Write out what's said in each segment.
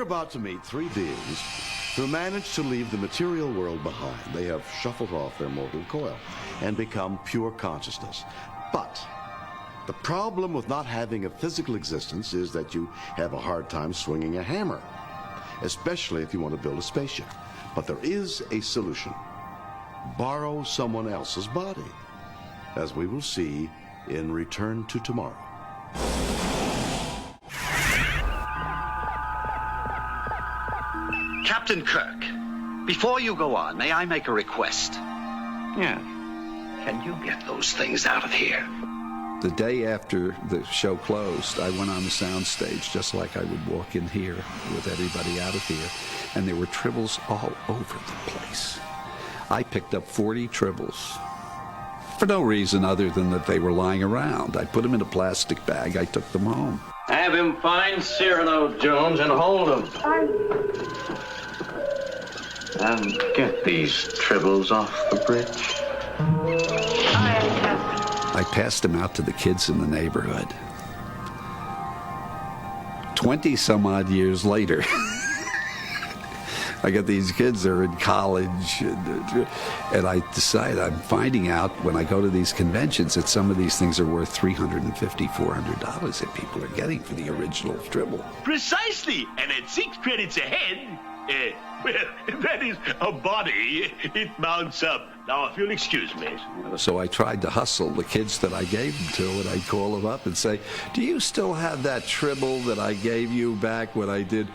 about to meet three beings who manage to leave the material world behind. They have shuffled off their mortal coil and become pure consciousness. But the problem with not having a physical existence is that you have a hard time swinging a hammer, especially if you want to build a spaceship. But there is a solution. Borrow someone else's body, as we will see in Return to Tomorrow. Captain Kirk, before you go on, may I make a request? Yeah. Can you get those things out of here? The day after the show closed, I went on the sound stage just like I would walk in here with everybody out of here, and there were tribbles all over the place. I picked up 40 tribbles for no reason other than that they were lying around. I put them in a plastic bag. I took them home. Have him find Cyrano Jones and hold him. And get these tribbles off the bridge. I passed them out to the kids in the neighborhood. 20 some odd years later, I got these kids, they're in college, and I decide, I'm finding out when I go to these conventions that some of these things are worth $350, $400 that people are getting for the original tribble. Precisely, and at 6 credits ahead, well, that is a body. It mounts up. Now, if you'll excuse me. So I tried to hustle the kids that I gave them to, and I'd call them up and say, do you still have that tribble that I gave you back when I did?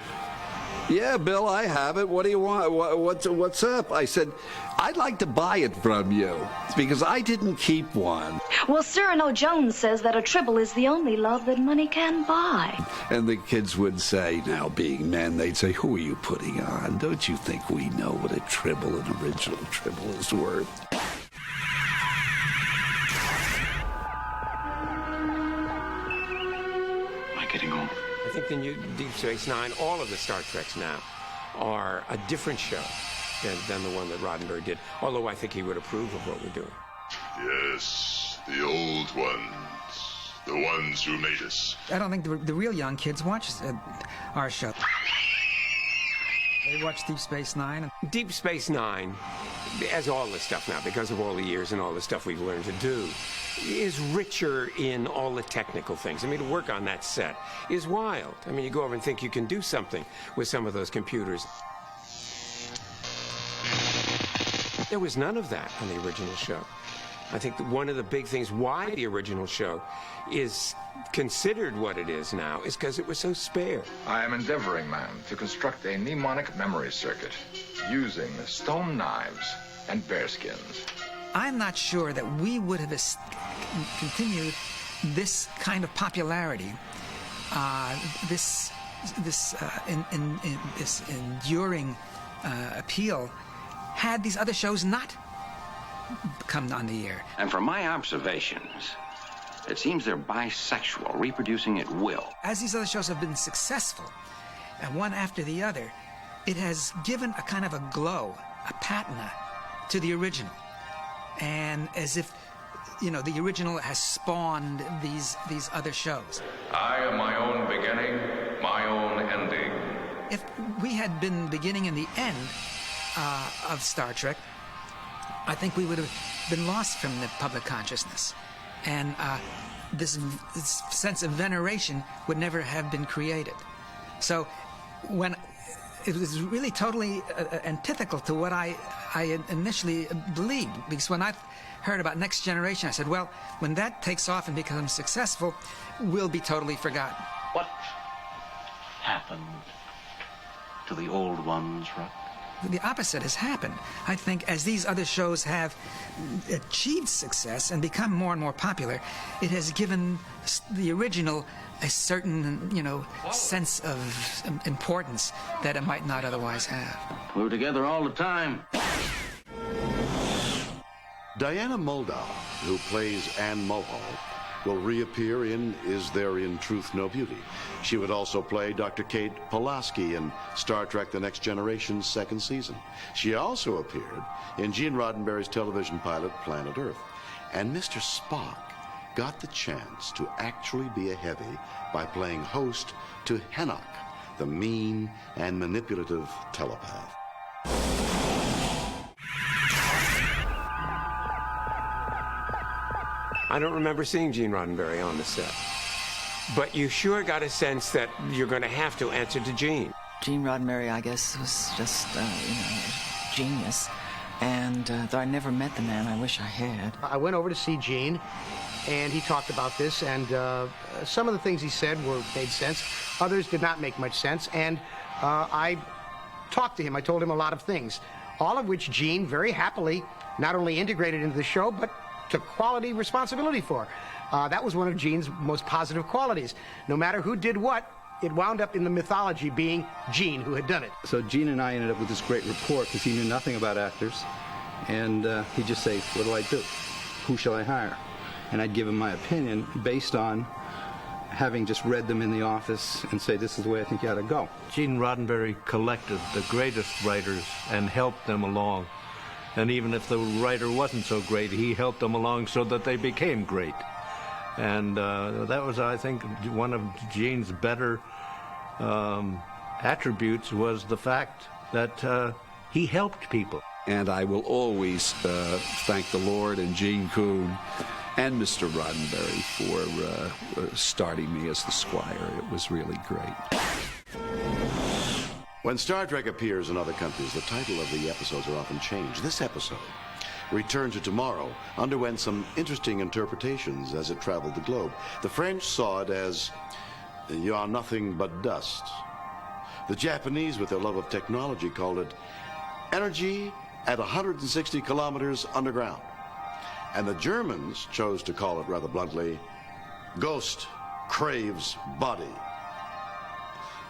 Yeah, Bill, I have it. What do you want? What's up? I said, I'd like to buy it from you because I didn't keep one. Well, Cyrano Jones says that a tribble is the only love that money can buy. And the kids would say, now being men, they'd say, who are you putting on? Don't you think we know what a tribble, an original tribble, is worth? Am I getting old? I think the new Deep Space Nine, all of the Star Treks now, are a different show than the one that Roddenberry did, although I think he would approve of what we're doing. Yes, the old ones. The ones who made us. I don't think the real young kids watch our show. They watch Deep Space Nine. Deep Space Nine, as all this stuff now, because of all the years and all the stuff we've learned to do, is richer in all the technical things. I mean, to work on that set is wild. I mean, you go over and think you can do something with some of those computers. There was none of that on the original show. I think that one of the big things why the original show is considered what it is now is because it was so spare. I am endeavoring, ma'am, to construct a mnemonic memory circuit using stone knives and bearskins. I'm not sure that we would have continued this kind of popularity, this enduring appeal, had these other shows not come on the air. And from my observations, it seems they're bisexual, reproducing at will. As these other shows have been successful, one after the other, it has given a kind of a glow, a patina, to the original. And as if, you know, the original has spawned these other shows. I am my own beginning, my own ending. If we had been the beginning and the end of Star Trek, I think we would have been lost from the public consciousness. And this sense of veneration would never have been created. So when it was really totally antithetical to what I initially believed, because when I heard about Next Generation, I said, well, when that takes off and becomes successful, we'll be totally forgotten. What happened to the old ones, Ruck? The opposite has happened. I think as these other shows have achieved success and become more and more popular, it has given the original a certain, you know, sense of importance that it might not otherwise have. We were together all the time. Diana Muldaur, who plays Anne Mulhall, will reappear in Is There in Truth No Beauty? She would also play Dr. Kate Pulaski in Star Trek The Next Generation's second season. She also appeared in Gene Roddenberry's television pilot Planet Earth. And Mr. Spock got the chance to actually be a heavy by playing host to Henoch, the mean and manipulative telepath. I don't remember seeing Gene Roddenberry on the set. But you sure got a sense that you're going to have to answer to Gene. Gene Roddenberry, I guess, was just, genius. And though I never met the man, I wish I had. I went over to see Gene, and he talked about this, and some of the things he said made sense. Others did not make much sense, and I talked to him. I told him a lot of things, all of which Gene very happily not only integrated into the show, but took quality responsibility for. That was one of Gene's most positive qualities. No matter who did what, it wound up in the mythology being Gene who had done it. So Gene and I ended up with this great rapport because he knew nothing about actors. And he'd just say, what do I do? Who shall I hire? And I'd give him my opinion based on having just read them in the office and say, this is the way I think you ought to go. Gene Roddenberry collected the greatest writers and helped them along. And even if the writer wasn't so great, he helped them along so that they became great. And that was, I think, one of Gene's better attributes was the fact that he helped people. And I will always thank the Lord and Gene Coon and Mr. Roddenberry for starting me as the Squire. It was really great. When Star Trek appears in other countries, the title of the episodes are often changed. This episode, Return to Tomorrow, underwent some interesting interpretations as it traveled the globe. The French saw it as, you are nothing but dust. The Japanese, with their love of technology, called it energy at 160 kilometers underground. And the Germans chose to call it, rather bluntly, ghost craves body.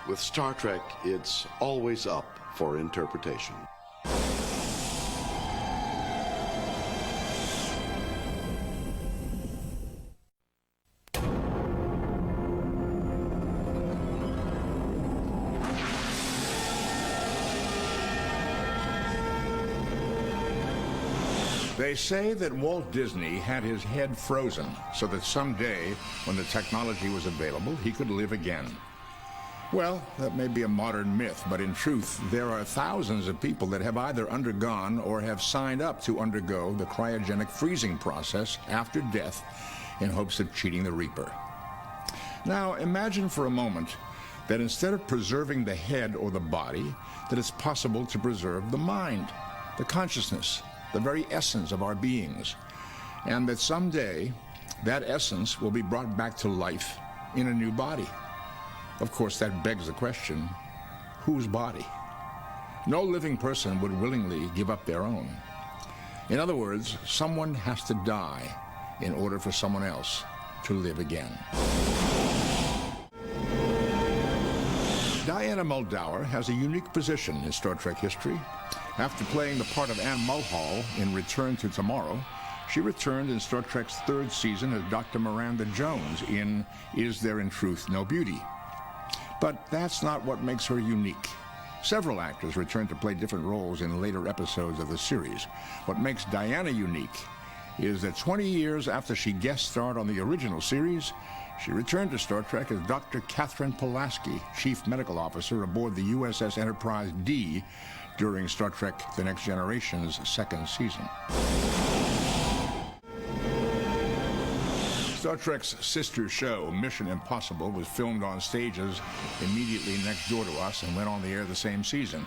With Star Trek, it's always up for interpretation. They say that Walt Disney had his head frozen so that someday, when the technology was available, he could live again. Well, that may be a modern myth, but in truth, there are thousands of people that have either undergone or have signed up to undergo the cryogenic freezing process after death in hopes of cheating the Reaper. Now, imagine for a moment that instead of preserving the head or the body, that it's possible to preserve the mind, the consciousness, the very essence of our beings, and that someday that essence will be brought back to life in a new body. Of course, that begs the question, whose body? No living person would willingly give up their own. In other words, someone has to die in order for someone else to live again. Diana Muldaur has a unique position in Star Trek history. After playing the part of Anne Mulhall in Return to Tomorrow, she returned in Star Trek's third season as Dr. Miranda Jones in Is There in Truth No Beauty? But that's not what makes her unique. Several actors returned to play different roles in later episodes of the series. What makes Diana unique is that 20 years after she guest starred on the original series, she returned to Star Trek as Dr. Catherine Pulaski, Chief Medical Officer aboard the USS Enterprise D during Star Trek The Next Generation's second season. Star Trek's sister show, Mission Impossible, was filmed on stages immediately next door to us and went on the air the same season.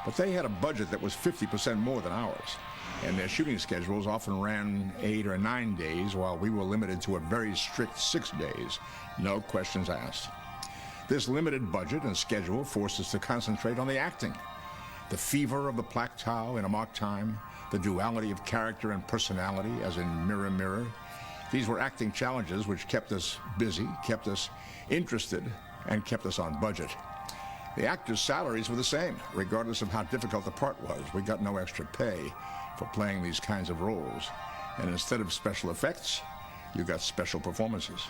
But they had a budget that was 50% more than ours, and their shooting schedules often ran 8 or 9 days, while we were limited to a very strict 6 days, no questions asked. This limited budget and schedule forced us to concentrate on the acting. The fever of the Plaque Tau in Amok Time, the duality of character and personality, as in Mirror Mirror. These were acting challenges which kept us busy, kept us interested, and kept us on budget. The actors' salaries were the same, regardless of how difficult the part was. We got no extra pay for playing these kinds of roles. And instead of special effects, you got special performances.